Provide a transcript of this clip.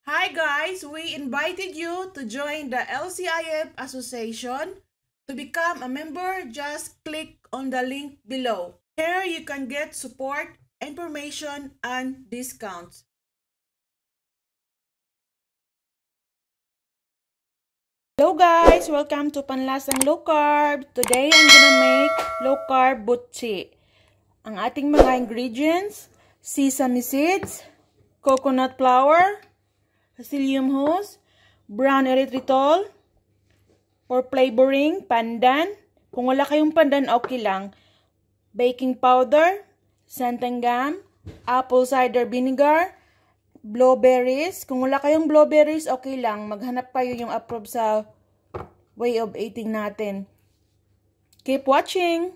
Hi guys, we invited you to join the LCIF Association. To become a member, just click on the link below. Here you can get support, information, and discounts. Hello guys, welcome to Panlasang Lowcarb. Today I'm gonna make low-carb buchi. Ang ating mga ingredients: sesame seeds, coconut flour, psyllium husk, brown erythritol, for flavoring, pandan. Kung wala kayong pandan, okay lang. Baking powder, xanthan gum, apple cider vinegar, blueberries. Kung wala kayong blueberries, okay lang. Maghanap kayo yung approved sa way of eating natin. Keep watching!